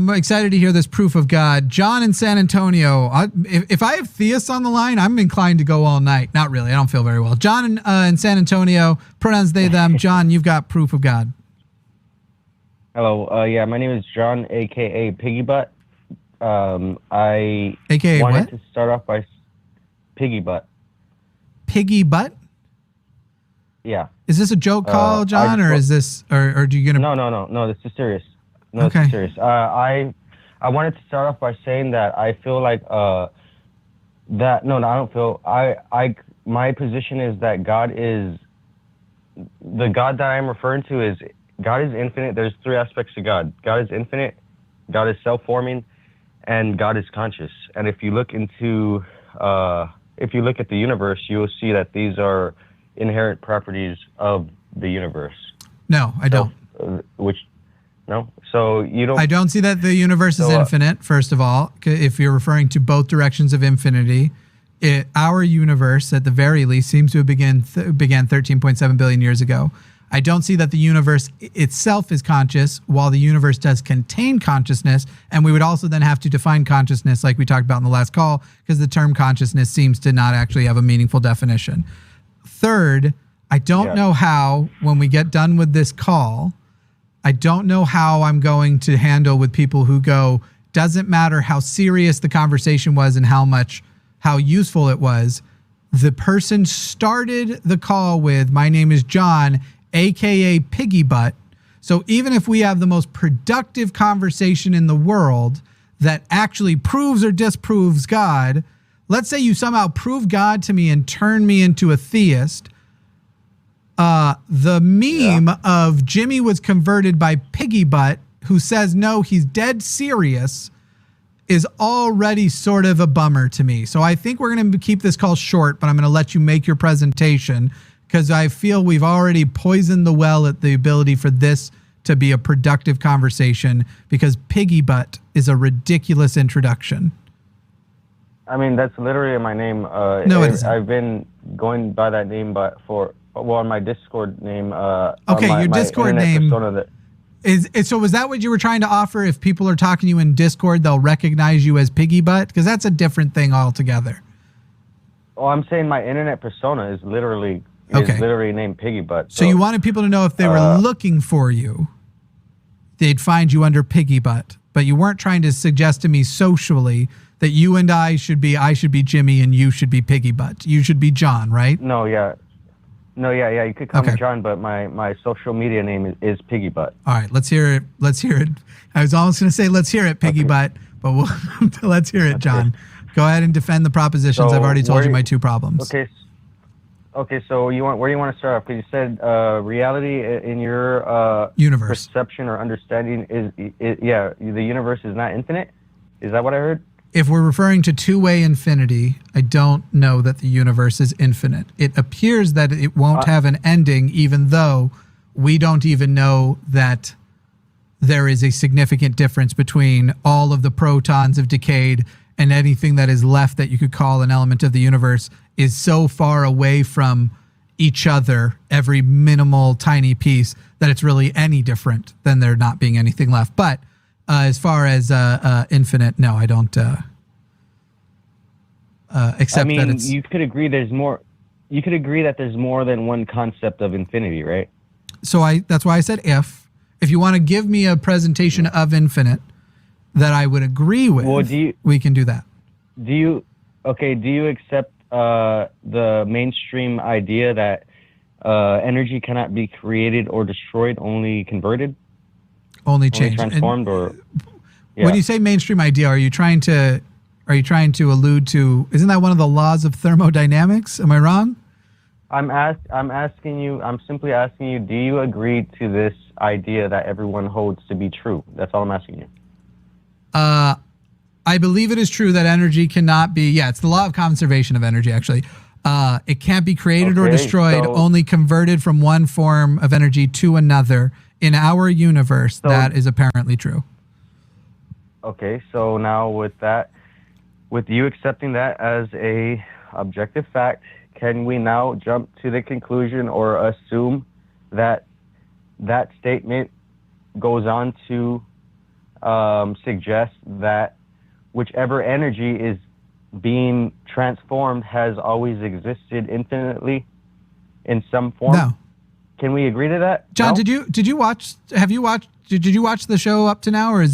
I'm excited to hear this proof of God. John in San Antonio. If I have theists on the line, I'm inclined to go all night. Not really. I don't feel very well. John in San Antonio. Pronouns they, them. John, you've got proof of God. Hello. Yeah, my name is John, a.k.a. PiggyBut. I AKA wanted what? to start off by PiggyBut. PiggyBut? Yeah. Is this a joke call, John, or is this, or do you gonna? No. This is serious. No, Okay. this is serious. I wanted to start off by saying that I feel like that. No, I don't feel. My position is that God is the God that I'm referring to is God is infinite. There's three aspects to God. God is infinite. God is self-forming, and God is conscious. And if you look into if you look at the universe, you will see that these are inherent properties of the universe. No, I don't. No? So you don't... I don't see that the universe is infinite, first of all. If you're referring to both directions of infinity, our universe, at the very least, seems to have began 13.7 billion years ago. I don't see that the universe itself is conscious, while the universe does contain consciousness, and we would also then have to define consciousness like we talked about in the last call, because the term consciousness seems to not actually have a meaningful definition. Third, I don't know how, when we get done with this call, I don't know how I'm going to handle with people who go, doesn't matter how serious the conversation was and how useful it was. The person started the call with, my name is John, AKA PiggyBut. So even if we have the most productive conversation in the world that actually proves or disproves God, let's say you somehow prove God to me and turn me into a theist. The meme of Jimmy was converted by PiggyBut, who says, no, he's dead serious, is already sort of a bummer to me. So I think we're going to keep this call short, but I'm going to let you make your presentation because I feel we've already poisoned the well at the ability for this to be a productive conversation because PiggyBut is a ridiculous introduction. I mean, that's literally my name. No, it isn't. I've been going by that name on my Discord name. Okay, your Discord name. So was that what you were trying to offer? If people are talking to you in Discord, they'll recognize you as PiggyBut? Because that's a different thing altogether. Oh, I'm saying my internet persona is literally named PiggyBut. So you wanted people to know if they were looking for you, they'd find you under PiggyBut. But you weren't trying to suggest to me socially that you and I should be Jimmy and you should be PiggyBut. You should be John, right? No, yeah. You could call me John, but my social media name is PiggyBut. All right, let's hear it. I was almost going to say let's hear it, PiggyBut, but let's hear it, John. Go ahead and defend the propositions. I've already told you my two problems. Okay. So where do you want to start off? Because you said reality in your universe perception or understanding is the universe is not infinite. Is that what I heard? If we're referring to two-way infinity, I don't know that the universe is infinite. It appears that it won't have an ending, even though we don't even know that there is a significant difference between all of the protons have decayed and anything that is left that you could call an element of the universe is so far away from each other, every minimal tiny piece, that it's really any different than there not being anything left. But as far as infinite, no, I don't accept that it's... you could agree there's more. You could agree that there's more than one concept of infinity, right? So that's why I said if you want to give me a presentation of infinite that I would agree with, we can do that. Do you accept the mainstream idea that energy cannot be created or destroyed, only converted? Only changed, transformed, When you say mainstream idea, are you trying to allude to? Isn't that one of the laws of thermodynamics? Am I wrong? I'm simply asking you. Do you agree to this idea that everyone holds to be true? That's all I'm asking you. I believe it is true that energy cannot be. Yeah, it's the law of conservation of energy. Actually, it can't be created or destroyed. Only converted from one form of energy to another. In our universe, that is apparently true. Okay, so now with you accepting that as a objective fact, can we now jump to the conclusion or assume that that statement goes on to suggests that whichever energy is being transformed has always existed infinitely in some form. No. Can we agree to that? John, No? did you watch the show up to now, or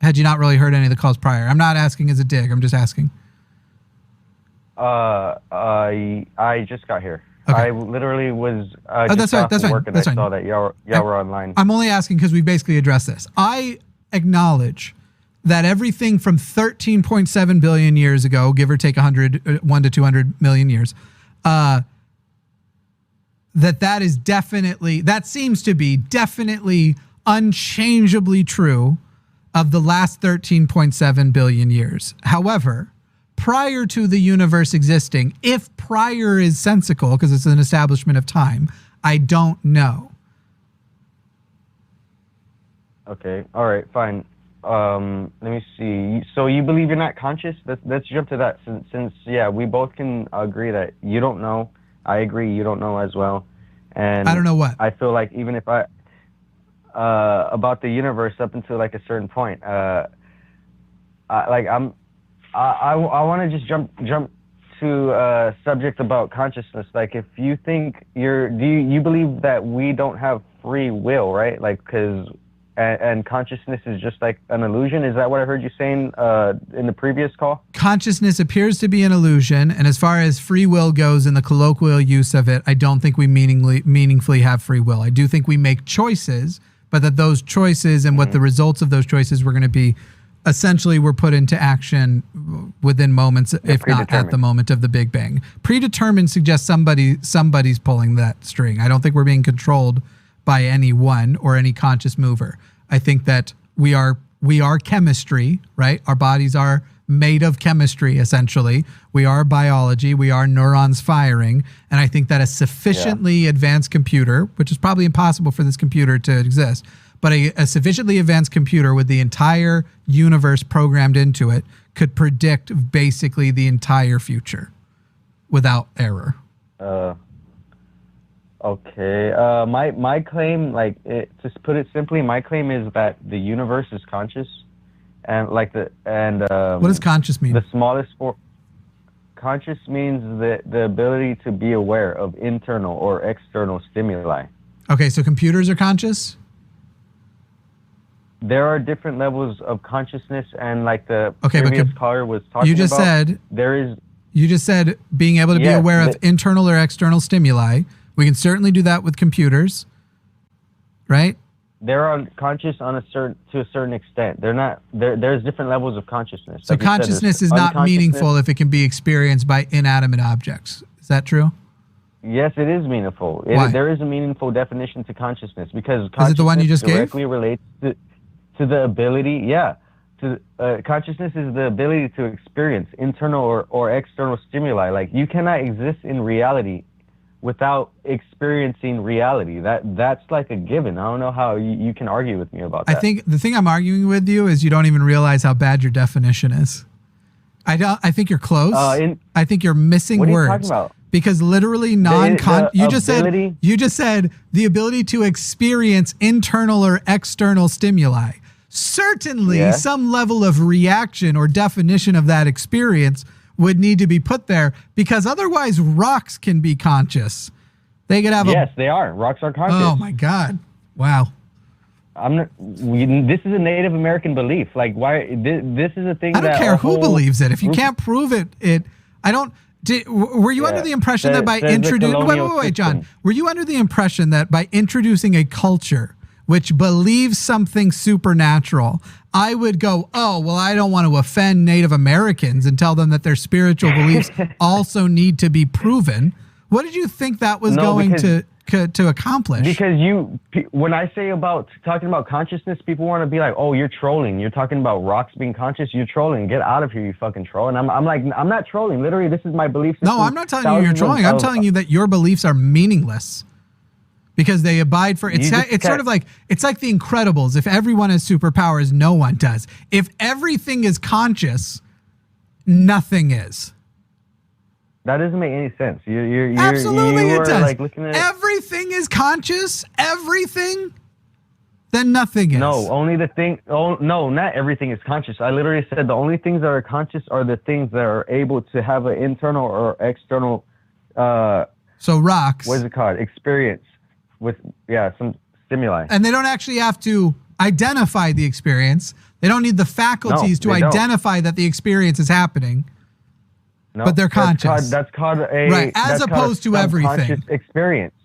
had you not really heard any of the calls prior? I'm not asking as a dig. I'm just asking. I just got here. Okay. I literally was that's right. That's work fine. and I That's fine. saw that y'all were online. I'm only asking because we basically addressed this. I acknowledge that everything from 13.7 billion years ago, give or take 1 to 200 million years, that seems to be definitely unchangeably true of the last 13.7 billion years. However, prior to the universe existing, if prior is sensical, because it's an establishment of time, I don't know. Okay. All right. Fine. Let me see. So you believe you're not conscious? Let's jump to that. Since we both can agree that you don't know. I agree you don't know as well. And I don't know what. I feel like even if about the universe up until like a certain point, I want to just jump to a subject about consciousness. Like, if you think do you believe that we don't have free will, right? Like, and consciousness is just like an illusion. Is that what I heard you saying in the previous call? Consciousness appears to be an illusion, and as far as free will goes in the colloquial use of it, I don't think we meaningfully have free will. I do think we make choices, but that those choices and what the results of those choices were going to be essentially were put into action within moments, if not at the moment of the Big Bang. Predetermined suggests somebody's pulling that string. I don't think we're being controlled by anyone or any conscious mover. I think that we are chemistry, right? Our bodies are made of chemistry, essentially. We are biology. We are neurons firing. And I think that a sufficiently advanced computer, which is probably impossible for this computer to exist, but a sufficiently advanced computer with the entire universe programmed into it could predict basically the entire future without error. Okay. My claim, to put it simply, my claim is that the universe is conscious, and what does conscious mean? The smallest form. Conscious means the ability to be aware of internal or external stimuli. Okay, so computers are conscious? There are different levels of consciousness, and like the previous caller was talking you just about, said there is. You just said being able to be aware of internal or external stimuli. We can certainly do that with computers, right? They're conscious to a certain extent. They're not. There's different levels of consciousness. So consciousness is not meaningful if it can be experienced by inanimate objects. Is that true? Yes, it is meaningful. Why? There is a meaningful definition to consciousness because is it the one you just directly relates to the ability. Yeah, consciousness is the ability to experience internal or external stimuli. Like, you cannot exist in reality without experiencing reality. That's like a given. I don't know how you can argue with me about that. I think the thing I'm arguing with you is you don't even realize how bad your definition is. I think you're close. I think you're missing words. What are you talking about? Because literally you just said the ability to experience internal or external stimuli. Certainly some level of reaction or definition of that experience would need to be put there, because otherwise rocks can be conscious. They could have they are. Rocks are conscious. Oh my God. Wow. This is a Native American belief. Like, why? This is a thing. I don't care who believes it. If you can't prove it, I don't. Were you under the impression that by introducing? Wait, John. Were you under the impression that by introducing a culture which believes something supernatural, I would go, oh, well, I don't want to offend Native Americans and tell them that their spiritual beliefs also need to be proven? What did you think that was going to accomplish? Because when I say talking about consciousness, people want to be like, oh, you're trolling. You're talking about rocks being conscious. You're trolling. Get out of here, you fucking troll. And I'm like, I'm not trolling. Literally, this is my belief system. No, I'm not telling you you're trolling. I'm telling you that your beliefs are meaningless. Because they abide for it's sort of like it's like The Incredibles. If everyone has superpowers, no one does. If everything is conscious, nothing is. That doesn't make any sense. Absolutely, it does. Like looking at everything is conscious. Everything. Then nothing is. No, only the thing. Oh, no, not everything is conscious. I literally said the only things that are conscious are the things that are able to have an internal or external. So rocks. What is it called? Experience with some stimuli. And they don't actually have to identify the experience. They don't need the faculties to identify that the experience is happening. No, but they're conscious. That's called a right, as opposed to everything. Experience.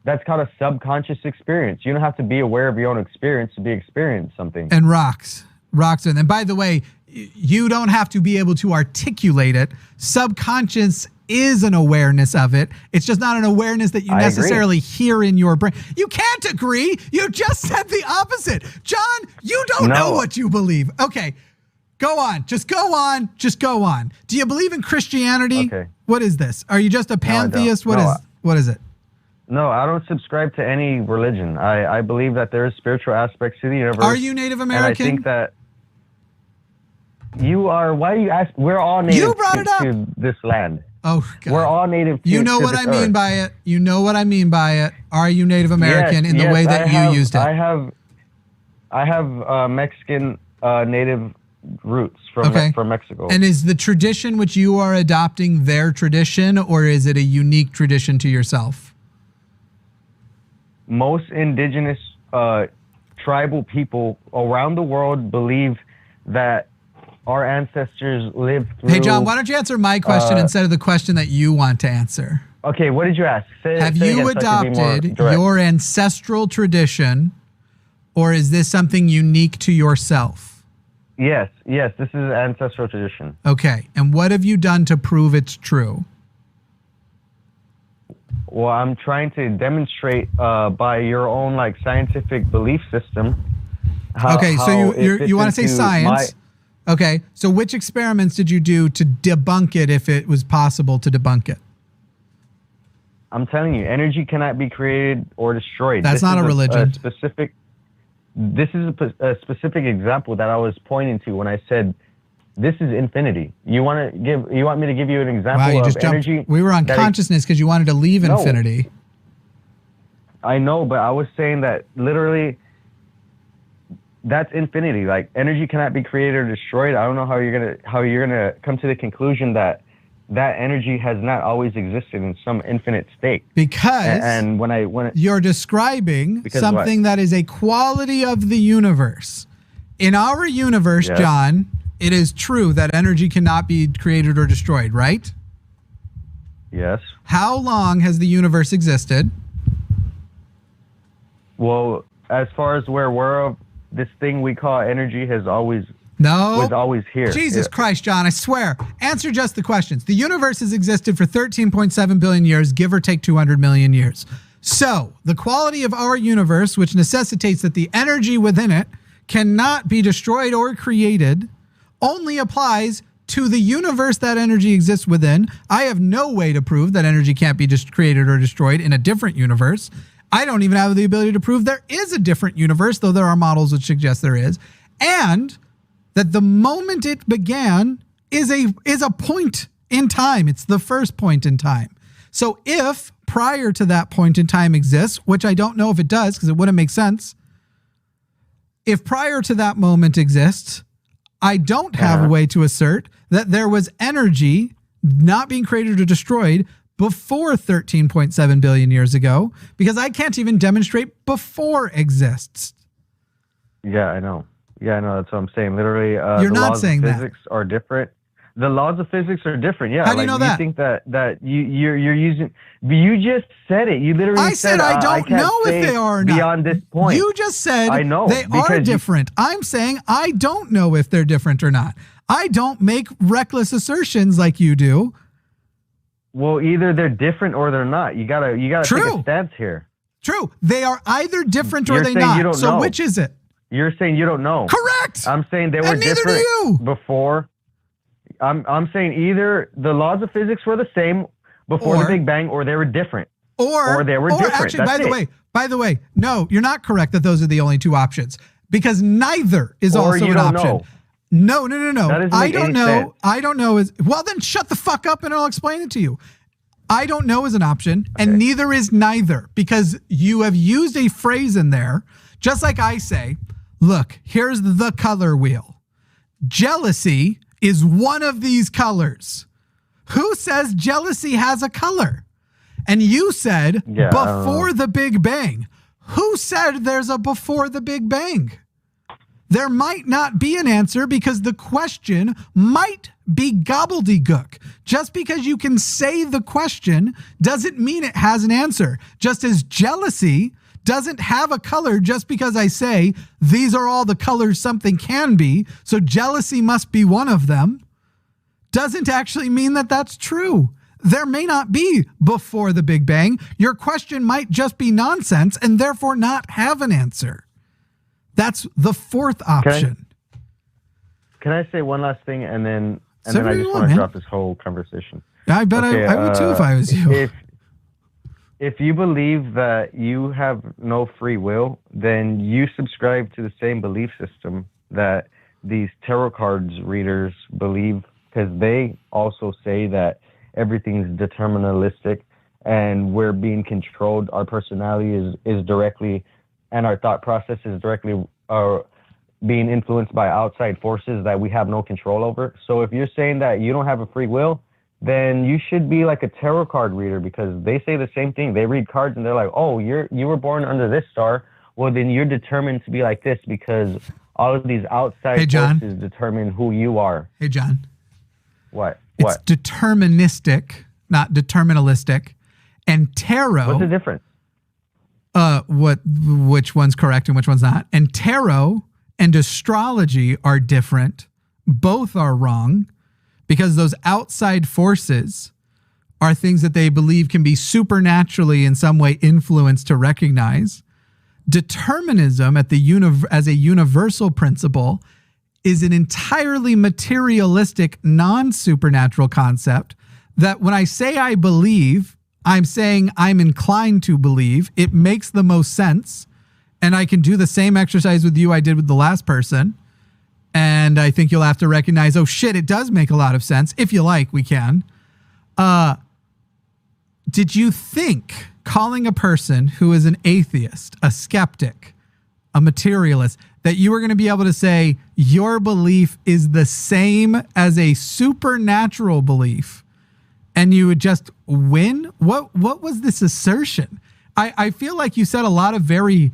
That's called a subconscious experience. You don't have to be aware of your own experience to be experiencing something. And rocks. And by the way, you don't have to be able to articulate it. Subconscious is an awareness of it. It's just not an awareness that you necessarily hear in your brain. You can't agree. You just said the opposite. John, you don't know what you believe. Okay, go on. Just go on. Do you believe in Christianity? Okay. What is this? Are you just a pantheist? What is it? No, I don't subscribe to any religion. I believe that there is spiritual aspects to the universe. Are you Native American? And I think that you are. Why do you ask? We're all native to this land. Oh, God. We're all native to You know what I mean by it. You know what I mean by it. Are you Native American in the way that you used it? I have Mexican native roots from Mexico. And is the tradition which you are adopting their tradition, or is it a unique tradition to yourself? Most indigenous tribal people around the world believe that our ancestors lived through... Hey, John, why don't you answer my question instead of the question that you want to answer? Okay, what did you ask? Have you adopted your ancestral tradition, or is this something unique to yourself? Yes, this is an ancestral tradition. Okay, and what have you done to prove it's true? Well, I'm trying to demonstrate by your own scientific belief system. So you want to say science? Okay, so which experiments did you do to debunk it if it was possible to debunk it? I'm telling you, energy cannot be created or destroyed. That's not a religion. This is a specific example that I was pointing to when I said this is infinity. You want me to give you an example of energy? We were on consciousness because you wanted to leave infinity. I know, but I was saying that literally that's infinity. Energy cannot be created or destroyed. I don't know how you're gonna come to the conclusion that energy has not always existed in some infinite state. Because when you're describing something that is a quality of the universe. In our universe, yes. John, it is true that energy cannot be created or destroyed, right? Yes. How long has the universe existed? Well, as far as we're aware of, this thing we call energy was always here. Jesus Christ, John, I swear. Answer just the questions. The universe has existed for 13.7 billion years, give or take 200 million years. So, the quality of our universe, which necessitates that the energy within it cannot be destroyed or created, only applies to the universe that energy exists within. I have no way to prove that energy can't be just created or destroyed in a different universe. I don't even have the ability to prove there is a different universe, though there are models which suggest there is. And that the moment it began is a point in time. It's the first point in time. So if prior to that point in time exists, which I don't know if it does because it wouldn't make sense, if prior to that moment exists, I don't have a way to assert that there was energy not being created or destroyed before 13.7 billion years ago, because I can't even demonstrate before exists. Yeah, I know. That's what I'm saying. Literally, You're not saying that. The laws of physics are different. The laws of physics are different. Yeah. How do you know that? You think that you're using? You just said it. You literally said I don't know if they are or not. Beyond this point, you just said I know they are different. I'm saying I don't know if they're different or not. I don't make reckless assertions like you do. Well, either they're different or they're not. You gotta take a stance here. True. They are either different or they're not. You don't so know. Which is it? You're saying you don't know. Correct. I'm saying they were different before. I'm saying either the laws of physics were the same before the Big Bang, or they were different. Or they were different. Actually, by the way, no, you're not correct that those are the only two options, because neither is also an option. No. I don't know. Sense. I don't know is well. Then shut the fuck up and I'll explain it to you. I don't know is an option, and neither is neither, because you have used a phrase in there Just like I say, look, here's the color wheel. Jealousy is one of these colors. Who says jealousy has a color? And you said before the Big Bang. Who said there's a before the Big Bang? There might not be an answer because the question might be gobbledygook. Just because you can say the question doesn't mean it has an answer. Just as jealousy doesn't have a color just because I say these are all the colors something can be, so jealousy must be one of them, doesn't actually mean that that's true. There may not be before the Big Bang. Your question might just be nonsense and therefore not have an answer. That's the fourth option. Can I say one last thing and then I just want to drop this whole conversation? I bet I would too if I was you. If you believe that you have no free will, then you subscribe to the same belief system that these tarot cards readers believe, because they also say that everything's deterministic and we're being controlled. Our personality is directly, and our thought process is directly being influenced by outside forces that we have no control over. So if you're saying that you don't have a free will, then you should be like a tarot card reader, because they say the same thing. They read cards and they're like, oh, you were born under this star. Well, then you're determined to be like this because all of these outside forces determine who you are. Hey, John. What? It's deterministic, not determinalistic. And tarot. What's the difference? Which one's correct and which one's not. And tarot and astrology are different. Both are wrong. Because those outside forces are things that they believe can be supernaturally in some way influenced to recognize. Determinism as a universal principle is an entirely materialistic, non-supernatural concept that when I say I believe, I'm saying I'm inclined to believe. It makes the most sense. And I can do the same exercise with you I did with the last person. And I think you'll have to recognize, oh shit, it does make a lot of sense. If you like, we can. Did you think calling a person who is an atheist, a skeptic, a materialist, that you were going to be able to say your belief is the same as a supernatural belief and you would just win? What was this assertion? I feel like you said a lot of very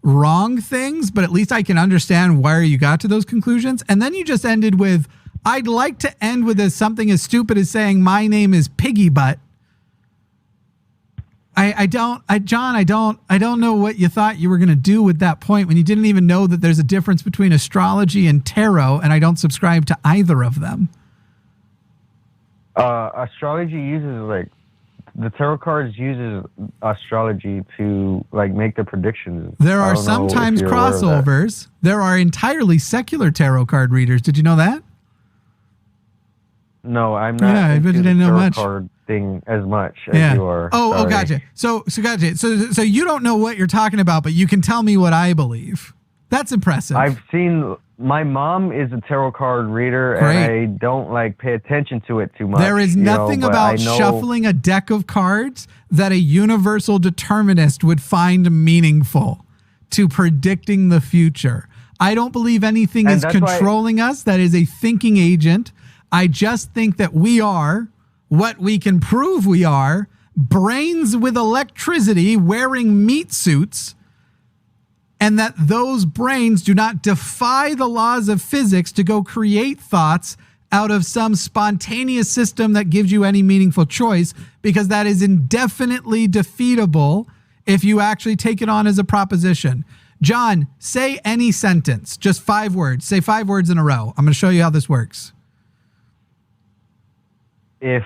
wrong things, but at least I can understand where you got to those conclusions. And then you just ended with, I'd like to end with something as stupid as saying my name is PiggyBut. John, I don't know what you thought you were going to do with that point when you didn't even know that there's a difference between astrology and tarot, and I don't subscribe to either of them. Astrology uses the tarot cards uses astrology to make their predictions. There are sometimes crossovers. There are entirely secular tarot card readers. Did you know that? No, I'm not. Yeah, I bet you didn't know much. Card thing as much as you are. Oh, gotcha. So gotcha. So you don't know what you're talking about, but you can tell me what I believe. That's impressive. I've seen. My mom is a tarot card reader, and I don't pay attention to it too much. There is nothing about shuffling a deck of cards that a universal determinist would find meaningful to predicting the future. I don't believe anything is controlling us that is a thinking agent. I just think that we are what we can prove we are, brains with electricity wearing meat suits, and that those brains do not defy the laws of physics to go create thoughts out of some spontaneous system that gives you any meaningful choice, because that is indefinitely defeatable if you actually take it on as a proposition. John, say any sentence, just 5 words. Say 5 words in a row. I'm going to show you how this works. If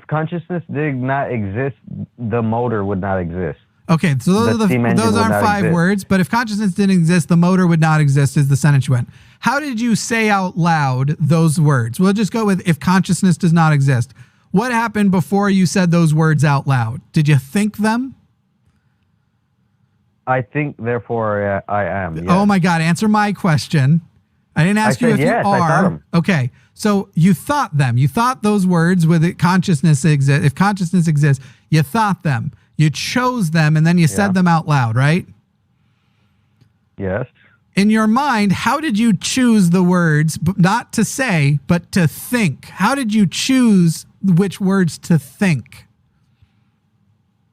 consciousness did not exist, the motor would not exist. Okay, so those aren't 5 words, but if consciousness didn't exist, the motor would not exist is the sentence you went. How did you say out loud those words? We'll just go with if consciousness does not exist. What happened before you said those words out loud? Did you think them? I think, therefore I am. Yes. Oh my God, answer my question. I didn't ask you if you are. I thought them. Okay, so you thought them. You thought those words with it, consciousness exists. If consciousness exists, you thought them. You chose them, and then you said them out loud, right? Yes. In your mind, how did you choose the words, not to say, but to think? How did you choose which words to think?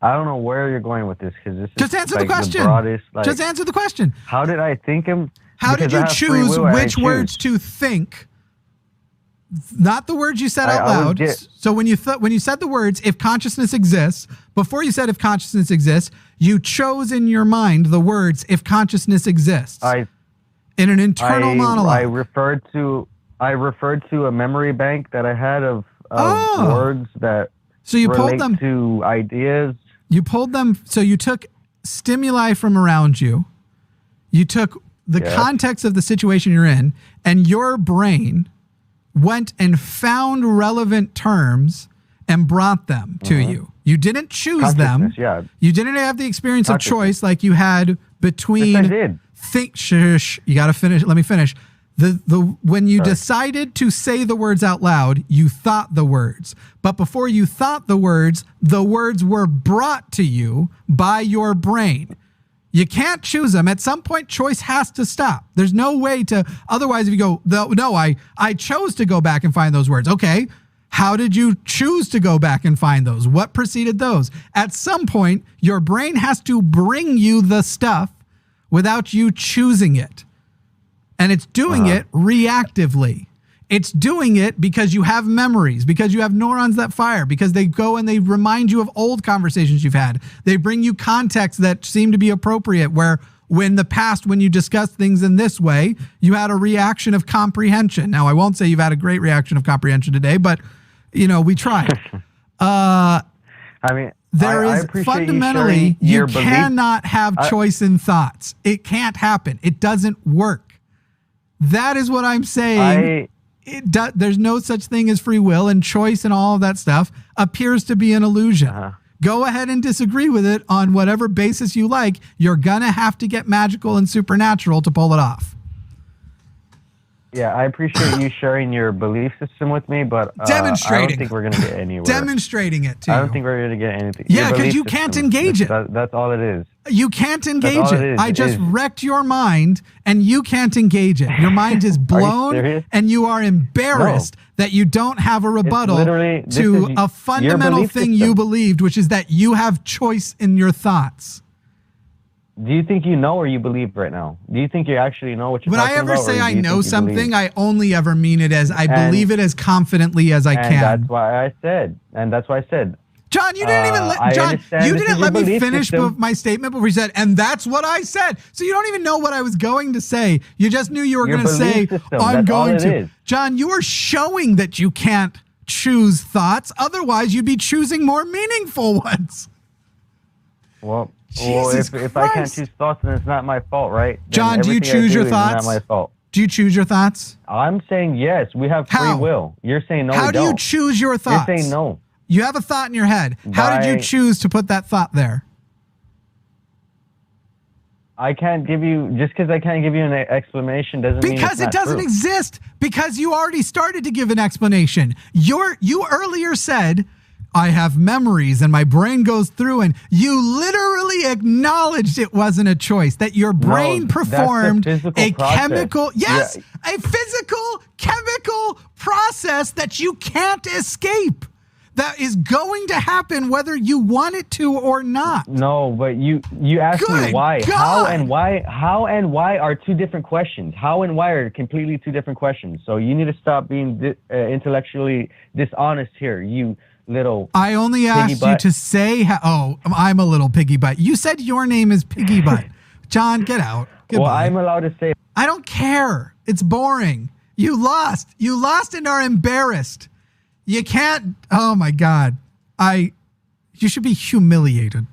I don't know where you're going with this, because this is just answer like the question. The broadest, like, just answer the question. How did I think him? How did you choose which words to think? Not the words you said out loud. So when you said the words, if consciousness exists, before you said if consciousness exists, you chose in your mind the words if consciousness exists. In an internal monologue. I referred to a memory bank that I had of words that relate to ideas. You pulled them, so you took stimuli from around you. You took the context of the situation you're in, and your brain went and found relevant terms and brought them to you. You didn't choose them. Yeah. You didn't have the experience of choice like you had between. Yes, I did. Shush. You got to finish. Let me finish. When you decided to say the words out loud, you thought the words. But before you thought the words were brought to you by your brain. You can't choose them. At some point, choice has to stop. There's no way to, otherwise if you go, no, I chose to go back and find those words. Okay, how did you choose to go back and find those? What preceded those? At some point, your brain has to bring you the stuff without you choosing it. And it's doing it reactively. It's doing it because you have memories, because you have neurons that fire, because they go and they remind you of old conversations you've had. They bring you context that seem to be appropriate, where when the past, when you discussed things in this way, you had a reaction of comprehension. Now, I won't say you've had a great reaction of comprehension today, but, we tried. I mean, there is fundamentally, you cannot have choice in thoughts. It can't happen. It doesn't work. That is what I'm saying. There's no such thing as free will, and choice and all of that stuff appears to be an illusion. Go ahead and disagree with it on whatever basis you like. You're going to have to get magical and supernatural to pull it off. Yeah, I appreciate you sharing your belief system with me, but demonstrating. I don't think we're going to get anywhere. Demonstrating it to you. I don't think we're going to get anything. Yeah, because you can't engage it. That's all it is. You can't engage it. I just wrecked your mind, and you can't engage it. Your mind is blown, and you are embarrassed that you don't have a rebuttal to a fundamental thing you believed, which is that you have choice in your thoughts. Do you think you know or you believe right now? Do you think you actually know what you're talking about? When I ever say I know something, I only ever mean it as I believe it as confidently as I can. That's why I said. John, you didn't even you didn't let me finish my statement before you said, and that's what I said. So you don't even know what I was going to say. You just knew you were going to say, I'm going to. John, you are showing that you can't choose thoughts. Otherwise, you'd be choosing more meaningful ones. Well, if I can't choose thoughts, then it's not my fault, right? John, do you choose your thoughts? It's not my fault. Do you choose your thoughts? I'm saying yes. We have free will. You're saying no. How do you choose your thoughts? You're saying no. You have a thought in your head. How did you choose to put that thought there? I can't give you, just because I can't give you an explanation doesn't mean it's not true. Because it doesn't exist. Because you already started to give an explanation. You earlier said, I have memories and my brain goes through, and you literally acknowledged it wasn't a choice, that your brain performed a chemical, a physical chemical process that you can't escape. That is going to happen whether you want it to or not. No, but you asked me why. God. How and why are two different questions. How and why are completely two different questions. So you need to stop being intellectually dishonest here, you little I only asked you to say I'm a little PiggyBut. You said your name is PiggyBut. John, get out. Goodbye. Well, I'm allowed to say. I don't care. It's boring. You lost. You lost and are embarrassed. You can't. Oh my God. You should be humiliated.